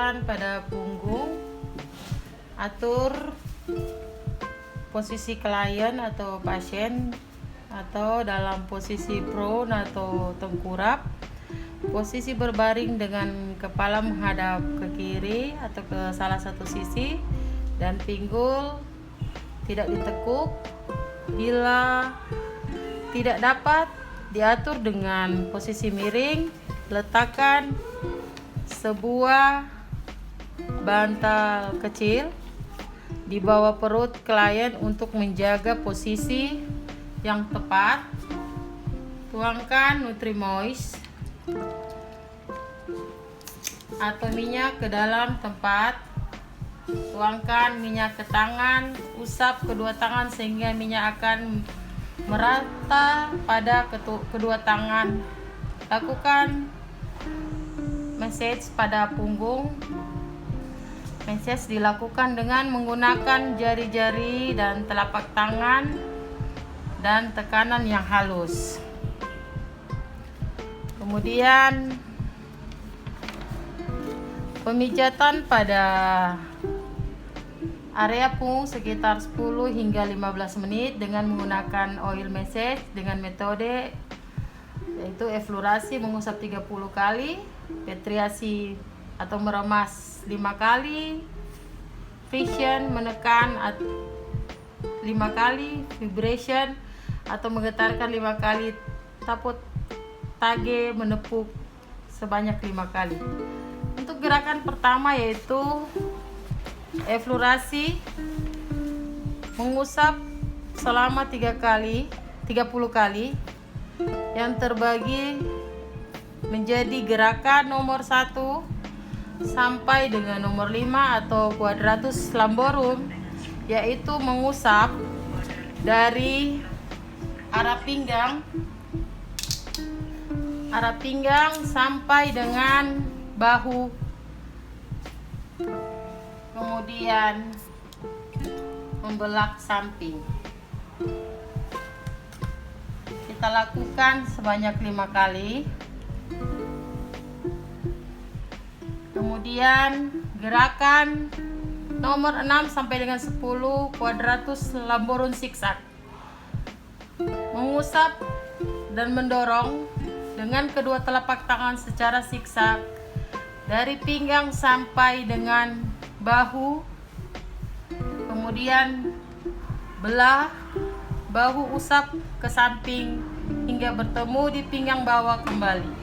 pemijatan pada punggung. Atur posisi klien atau pasien atau dalam posisi prone atau tengkurap. Posisi berbaring dengan kepala menghadap ke kiri atau ke salah satu sisi dan pinggul tidak ditekuk. Bila tidak dapat diatur dengan posisi miring, letakkan sebuah bantal kecil di bawah perut klien untuk menjaga posisi yang tepat. Tuangkan Nutrimoist atau minyak ke dalam tempat. Tuangkan minyak ke tangan, usap kedua tangan sehingga minyak akan merata pada kedua tangan. Lakukan massage pada punggung. Massage dilakukan dengan menggunakan jari-jari dan telapak tangan dan tekanan yang halus. Kemudian pemijatan pada area punggung sekitar 10 hingga 15 menit dengan menggunakan oil massage dengan metode yaitu eflorasi mengusap 30 kali, petriasi atau meremas 5 kali, friction menekan 5 kali, vibration atau menggetarkan 5 kali, taput tage menepuk sebanyak 5 kali. Untuk gerakan pertama yaitu eflorasi mengusap selama 30 kali yang terbagi menjadi gerakan nomor 1 sampai dengan nomor 5 atau quadratus lamborum, yaitu mengusap dari arah pinggang sampai dengan bahu, kemudian membelak samping. Kita lakukan sebanyak 5 kali. Kemudian gerakan nomor 6 sampai dengan 10 quadratus lamborum zigzag. Mengusap dan mendorong dengan kedua telapak tangan secara zigzag dari pinggang sampai dengan bahu. Kemudian belah bahu, usap ke samping hingga bertemu di pinggang bawah kembali.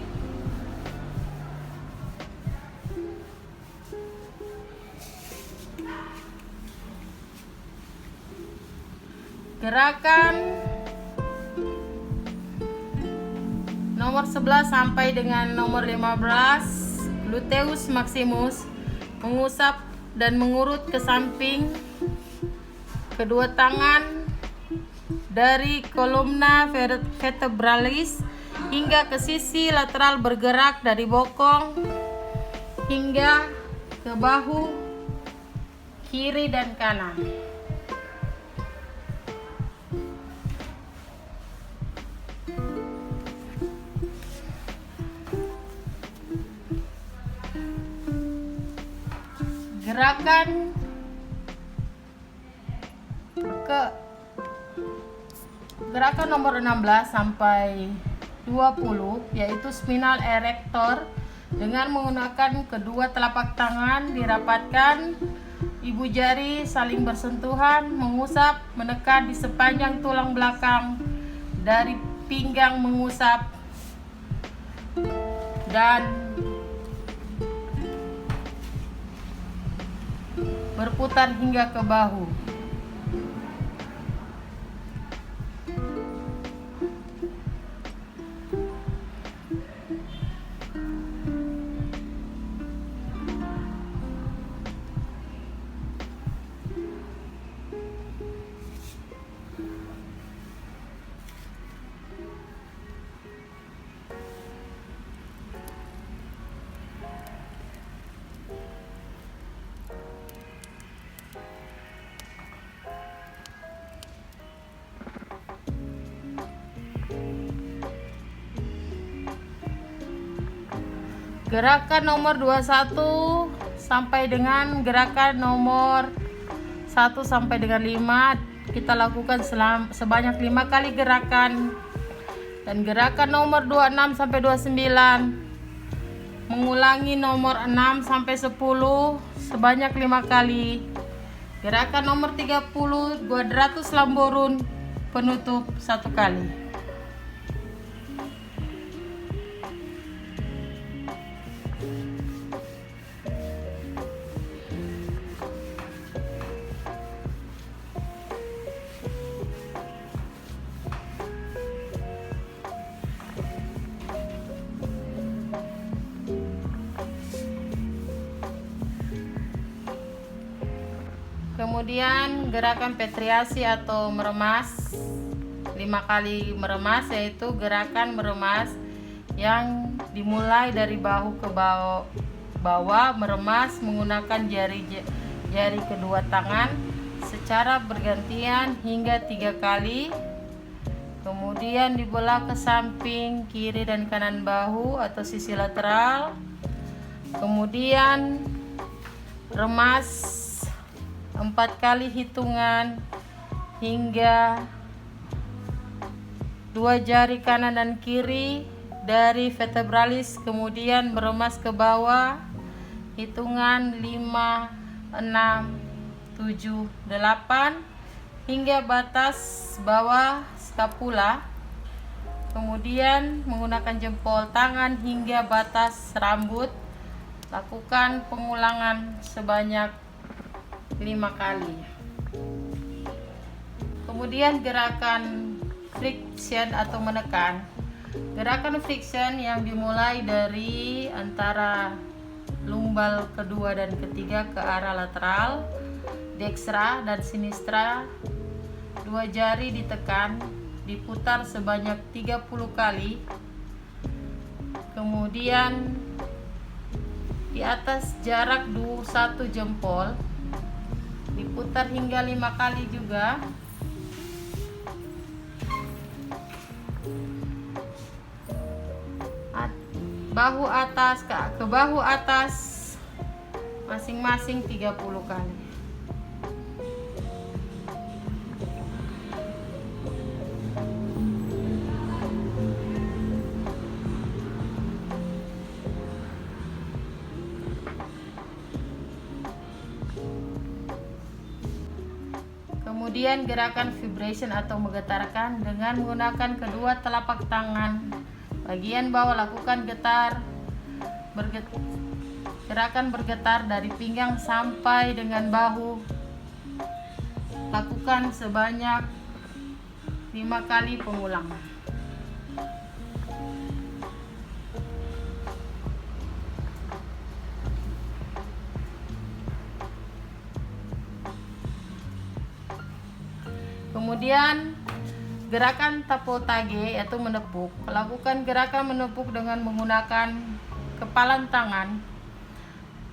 Gerakan nomor 11 sampai dengan nomor 15, gluteus maximus, mengusap dan mengurut ke samping kedua tangan dari kolumna vertebralis hingga ke sisi lateral, bergerak dari bokong hingga ke bahu kiri dan kanan. Gerakan nomor 16 sampai 20 yaitu spinal erector dengan menggunakan kedua telapak tangan dirapatkan, ibu jari saling bersentuhan, mengusap, menekan di sepanjang tulang belakang dari pinggang, mengusap dan berputar hingga ke bahu. Gerakan nomor 21 sampai dengan gerakan nomor 1 sampai dengan 5. Kita lakukan sebanyak 5 kali gerakan. Dan gerakan nomor 26 sampai 29 mengulangi nomor 6 sampai 10 sebanyak 5 kali. Gerakan nomor 30 quadratus lamborun penutup 1 kali. Kemudian gerakan petriasi atau meremas 5 kali meremas, yaitu gerakan meremas yang dimulai dari bahu ke bawah, meremas menggunakan jari kedua tangan secara bergantian hingga 3 kali. Kemudian dibelah ke samping kiri dan kanan bahu atau sisi lateral. Kemudian remas 4 kali hitungan hingga 2 jari kanan dan kiri dari vertebralis, kemudian meremas ke bawah hitungan 5, 6, 7, 8 hingga batas bawah skapula. Kemudian menggunakan jempol tangan hingga batas rambut. Lakukan pengulangan sebanyak 5 kali. Kemudian gerakan friction atau menekan. Gerakan friction yang dimulai dari antara lumbal kedua dan ketiga ke arah lateral, dextra dan sinistra. 2 jari ditekan, diputar sebanyak 30 kali. Kemudian di atas jarak 1 jempol diputar hingga 5 kali juga. Bahu atas ke bahu atas masing-masing 30 kali. Kemudian gerakan vibration atau menggetarkan dengan menggunakan kedua telapak tangan. Bagian bawah lakukan gerakan bergetar dari pinggang sampai dengan bahu. Lakukan sebanyak 5 kali pengulangan. Kemudian gerakan tapotage yaitu menepuk. Lakukan gerakan menepuk dengan menggunakan kepalan tangan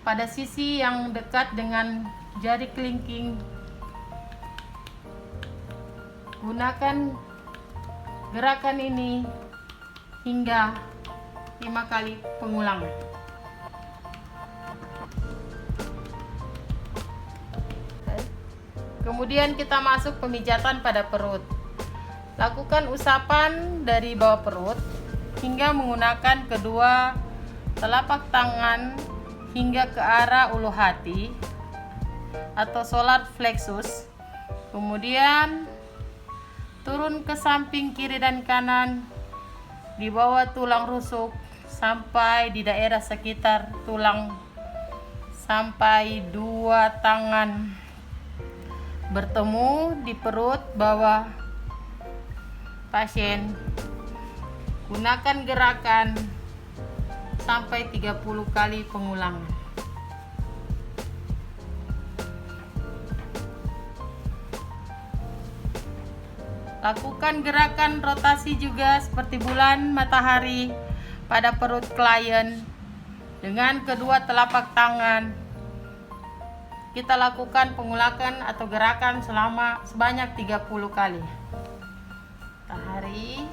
pada sisi yang dekat dengan jari kelingking. Gunakan gerakan ini hingga 5 kali pengulangan. Kemudian kita masuk pemijatan pada perut. Lakukan usapan dari bawah perut hingga menggunakan kedua telapak tangan hingga ke arah ulu hati atau solar plexus. Kemudian turun ke samping kiri dan kanan di bawah tulang rusuk sampai di daerah sekitar tulang, sampai 2 tangan bertemu di perut bawah pasien. Gunakan gerakan sampai 30 kali pengulangan. Lakukan gerakan rotasi juga seperti bulan matahari pada perut klien dengan kedua telapak tangan. Kita lakukan pengulangan atau gerakan sebanyak 30 kali. Matahari,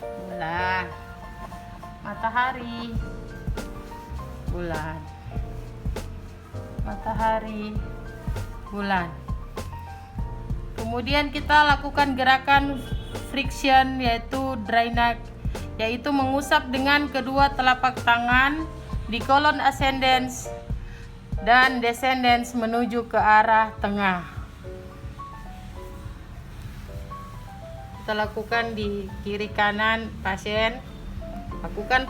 bulan, matahari, bulan. matahari, bulan. Kemudian kita lakukan gerakan friction, yaitu drainage, yaitu mengusap dengan kedua telapak tangan di kolon ascendens dan descendens menuju ke arah tengah. Kita lakukan di kiri kanan pasien. Lakukan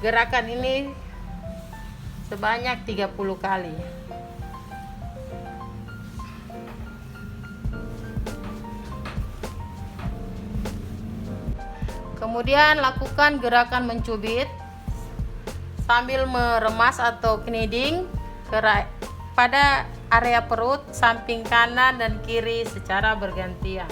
gerakan ini sebanyak 30 kali. Kemudian lakukan gerakan mencubit sambil meremas atau kneading pada area perut, samping kanan dan kiri secara bergantian.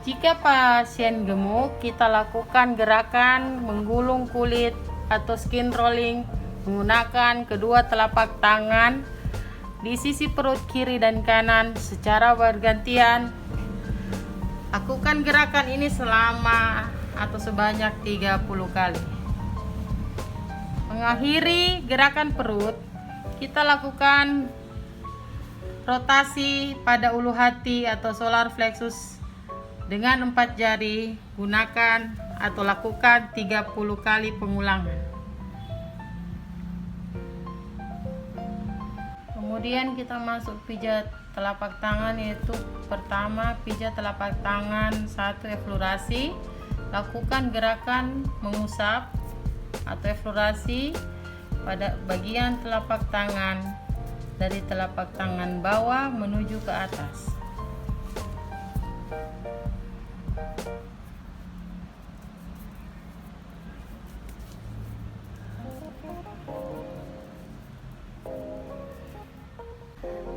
Jika pasien gemuk, kita lakukan gerakan menggulung kulit atau skin rolling menggunakan kedua telapak tangan di sisi perut kiri dan kanan secara bergantian. Lakukan gerakan ini selama atau sebanyak 30 kali. Mengakhiri gerakan perut, kita lakukan rotasi pada ulu hati atau solar plexus dengan 4 jari. Gunakan atau lakukan 30 kali pengulangan. Kemudian kita masuk pijat telapak tangan, yaitu pertama pijat telapak tangan 1 eflorasi. Lakukan gerakan mengusap atau eflorasi pada bagian telapak tangan dari telapak tangan bawah menuju ke atas.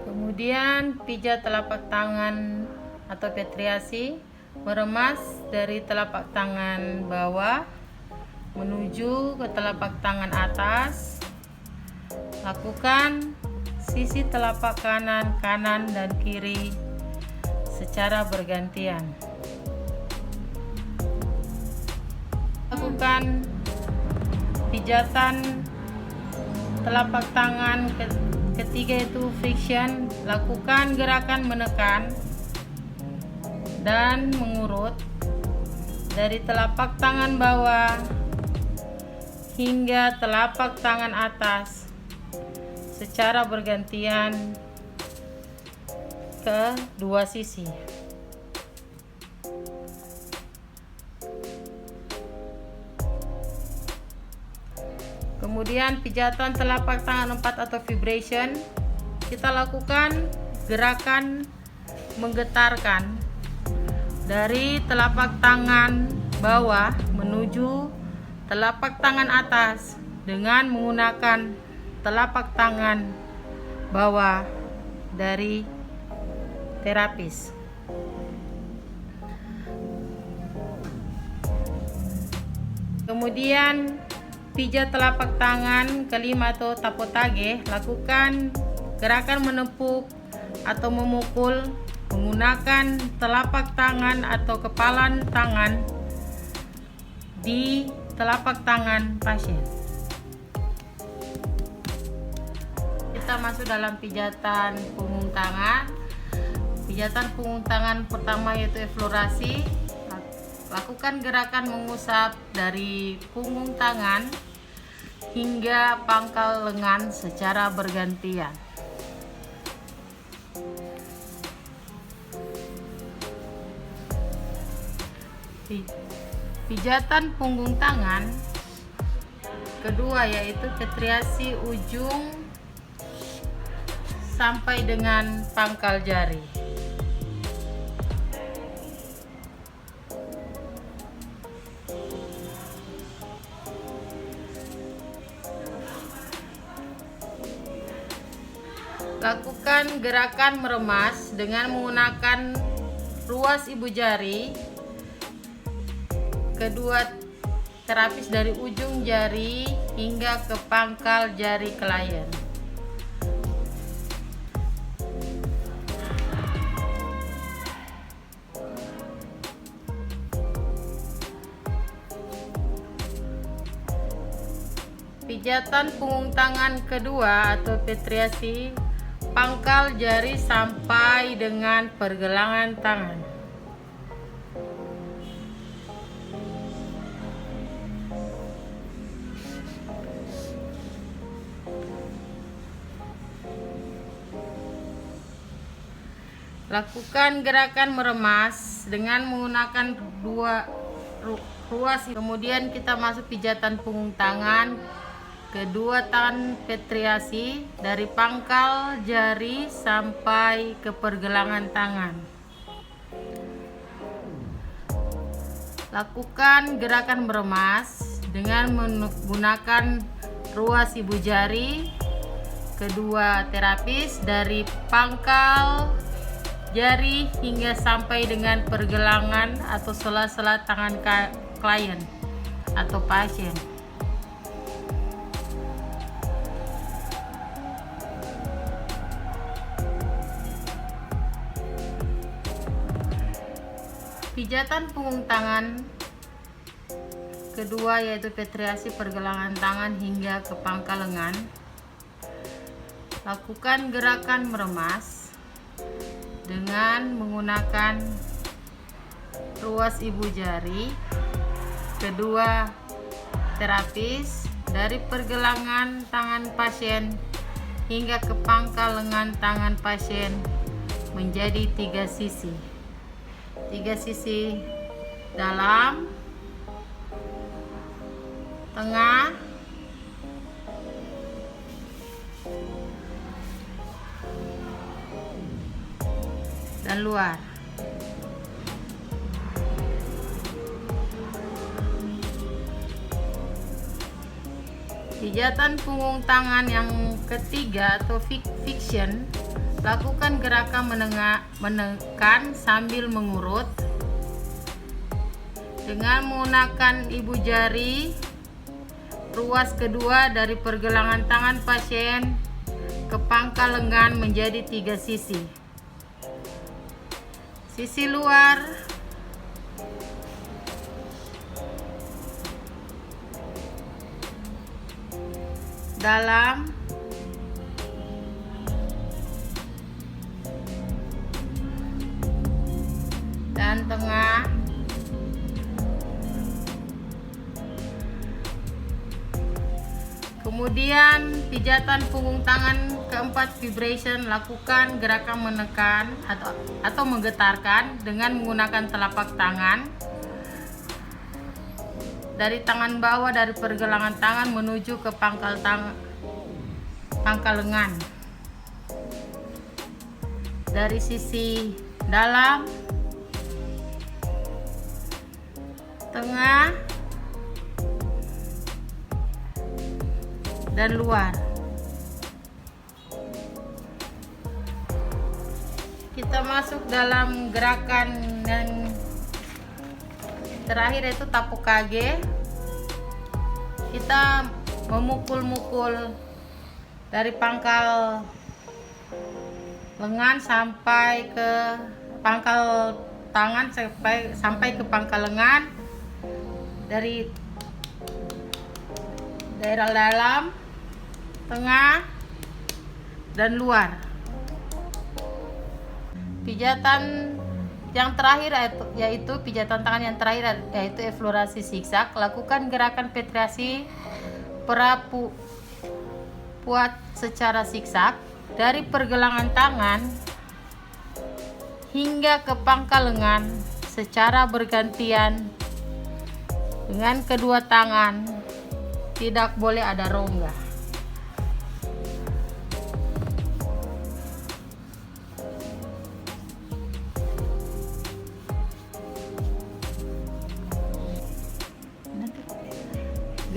Kemudian pijat telapak tangan atau petriasi, meremas dari telapak tangan bawah menuju ke telapak tangan atas. Lakukan sisi telapak kanan dan kiri secara bergantian. Lakukan pijatan telapak tangan ketiga, itu friction. Lakukan gerakan menekan dan mengurut dari telapak tangan bawah hingga telapak tangan atas secara bergantian ke dua sisi. Kemudian pijatan telapak tangan 4 atau vibration, kita lakukan gerakan menggetarkan dari telapak tangan bawah menuju telapak tangan atas dengan menggunakan telapak tangan bawah dari terapis. Kemudian pijat telapak tangan kelima atau tapotage, lakukan gerakan menepuk atau memukul menggunakan telapak tangan atau kepalan tangan di telapak tangan pasien. Kita masuk dalam pijatan punggung tangan. Pijatan punggung tangan pertama yaitu eflorasi. Lakukan gerakan mengusap dari punggung tangan hingga pangkal lengan secara bergantian. Pijatan punggung tangan kedua yaitu petriasi ujung sampai dengan pangkal jari. Lakukan gerakan meremas dengan menggunakan ruas ibu jari, kedua terapis dari ujung jari hingga ke pangkal jari klien. Pijatan punggung tangan kedua atau petriasi, pangkal jari sampai dengan pergelangan tangan. Lakukan gerakan meremas dengan menggunakan ruas. Kemudian kita masuk pijatan punggung tangan kedua tangan petriasi dari pangkal jari sampai ke pergelangan tangan. Lakukan gerakan meremas dengan menggunakan ruas ibu jari kedua terapis dari pangkal jari hingga sampai dengan pergelangan atau sela-sela tangan klien atau pasien. Pijatan punggung tangan kedua yaitu petriasi pergelangan tangan hingga ke pangkal lengan. Lakukan gerakan meremas dengan menggunakan ruas ibu jari kedua terapis dari pergelangan tangan pasien hingga ke pangkal lengan tangan pasien menjadi 3 sisi. 3 sisi dalam, tengah, dan luar. Pijatan punggung tangan yang ketiga atau flexion, lakukan gerakan menekan sambil mengurut dengan menggunakan ibu jari ruas kedua dari pergelangan tangan pasien ke pangkal lengan menjadi 3 sisi. Sisi luar, dalam, dan tengah. Kemudian pijatan punggung tangan keempat vibration, lakukan gerakan menekan atau menggetarkan dengan menggunakan telapak tangan dari tangan bawah dari pergelangan tangan menuju ke pangkal lengan dari sisi dalam, tengah, dan luar. Kita masuk dalam gerakan yang terakhir yaitu tapu kage. Kita memukul-mukul dari pangkal lengan sampai ke pangkal tangan sampai ke pangkal lengan dari daerah dalam, tengah, dan luar. Pijatan yang terakhir yaitu pijatan tangan yang terakhir yaitu eflorasi zigzag. Lakukan gerakan petriasi puat secara zigzag dari pergelangan tangan hingga ke pangkal lengan secara bergantian dengan kedua tangan. Tidak boleh ada rongga.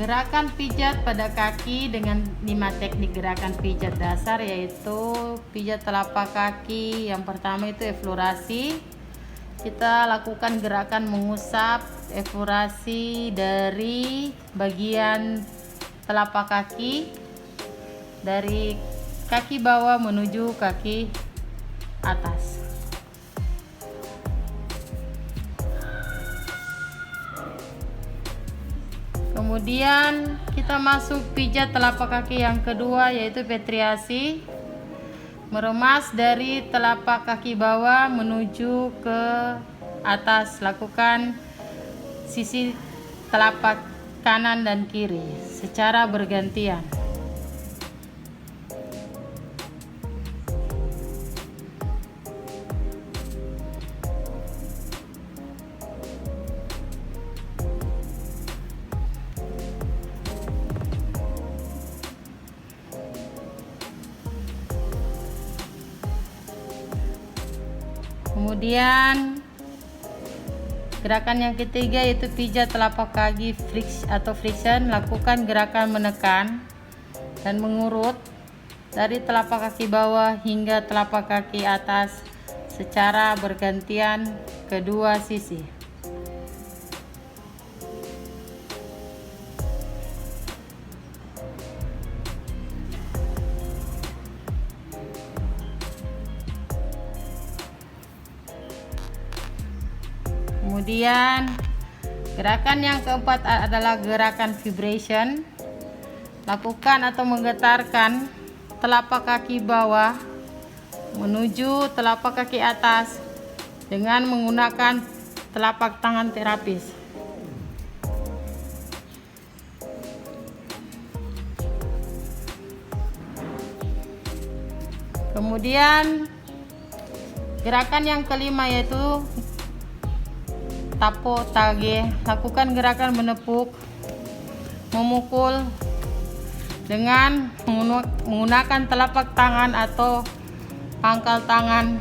Gerakan pijat pada kaki dengan 5 teknik gerakan pijat dasar, yaitu pijat telapak kaki. Yang pertama itu eflorasi. Kita lakukan gerakan mengusap eflorasi dari bagian telapak kaki dari kaki bawah menuju kaki atas. Kemudian kita masuk pijat telapak kaki yang kedua, yaitu petriasi. Meremas dari telapak kaki bawah menuju ke atas. Lakukan sisi telapak kanan dan kiri secara bergantian. Kemudian gerakan yang ketiga yaitu pijat telapak kaki friction. Lakukan gerakan menekan dan mengurut dari telapak kaki bawah hingga telapak kaki atas secara bergantian kedua sisi. Kemudian gerakan yang keempat adalah gerakan vibration. Lakukan atau menggetarkan telapak kaki bawah menuju telapak kaki atas dengan menggunakan telapak tangan terapis. Kemudian gerakan yang kelima yaitu tapo tage. Lakukan gerakan menepuk, memukul dengan menggunakan telapak tangan atau pangkal tangan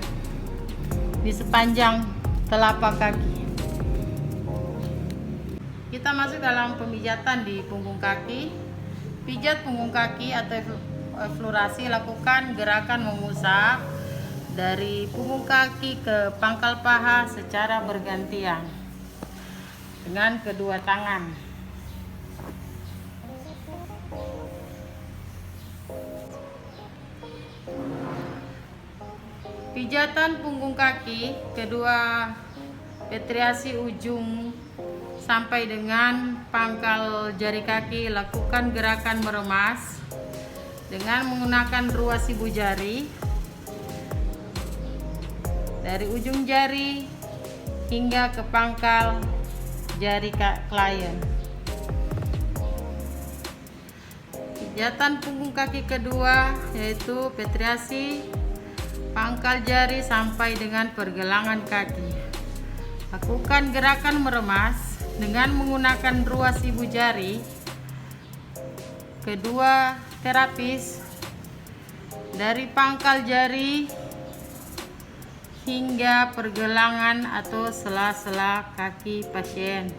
di sepanjang telapak kaki. Kita masuk dalam pemijatan di punggung kaki. Pijat punggung kaki atau eflorasi. Lakukan gerakan mengusap dari punggung kaki ke pangkal paha secara bergantian dengan kedua tangan. Pijatan punggung kaki kedua petriasi ujung sampai dengan pangkal jari kaki. Lakukan gerakan meremas dengan menggunakan ruas ibu jari dari ujung jari hingga ke pangkal jari klien. Pijatan punggung kaki kedua yaitu petriasi pangkal jari sampai dengan pergelangan kaki. Lakukan gerakan meremas dengan menggunakan ruas ibu jari kedua terapis dari pangkal jari hingga pergelangan atau sela-sela kaki pasien.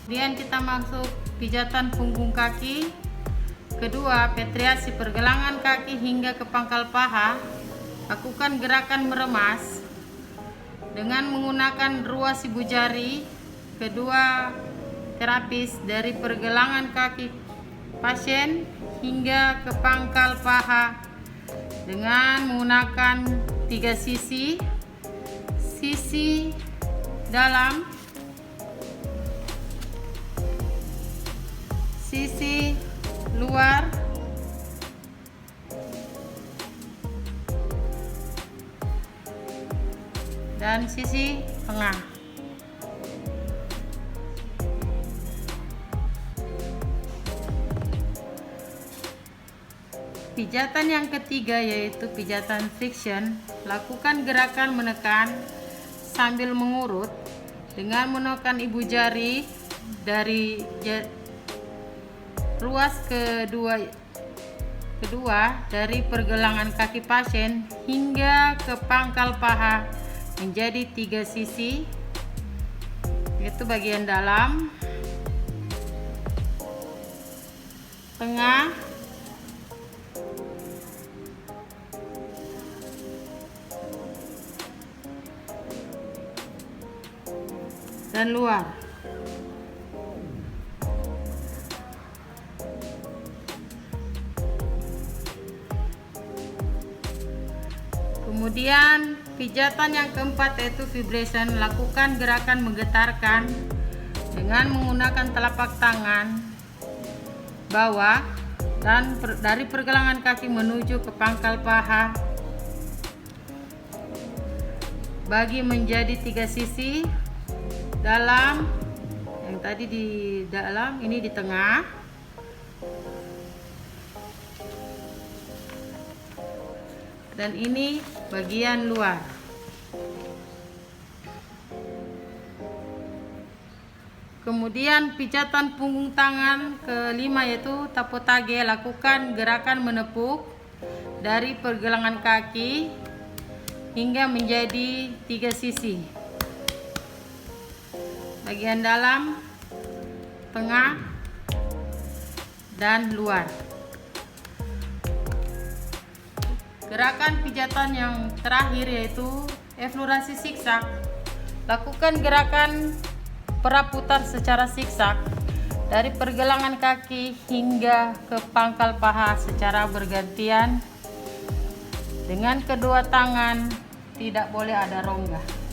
Kemudian kita masuk pijatan punggung kaki kedua petriasi pergelangan kaki hingga ke pangkal paha. Lakukan gerakan meremas dengan menggunakan ruas ibu jari kedua terapis dari pergelangan kaki pasien hingga ke pangkal paha dengan menggunakan tiga sisi dalam, sisi luar, dan sisi tengah. Pijatan yang ketiga yaitu pijatan friction. Lakukan gerakan menekan sambil mengurut dengan menekan ibu jari dari ruas kedua dari pergelangan kaki pasien hingga ke pangkal paha menjadi tiga sisi, yaitu bagian dalam, tengah, dan luar. Kemudian pijatan yang keempat yaitu vibration. Lakukan gerakan menggetarkan dengan menggunakan telapak tangan bawah dan dari pergelangan kaki menuju ke pangkal paha. Bagi menjadi 3 sisi, dalam, yang tadi di dalam, ini di tengah, dan ini bagian luar. Kemudian pijatan punggung tangan kelima yaitu tapotage. Lakukan gerakan menepuk dari pergelangan kaki hingga menjadi 3 sisi. Bagian dalam, tengah, dan luar. Gerakan pijatan yang terakhir yaitu eflorasi siksak. Lakukan gerakan peraputar secara siksak dari pergelangan kaki hingga ke pangkal paha secara bergantian dengan kedua tangan, tidak boleh ada rongga.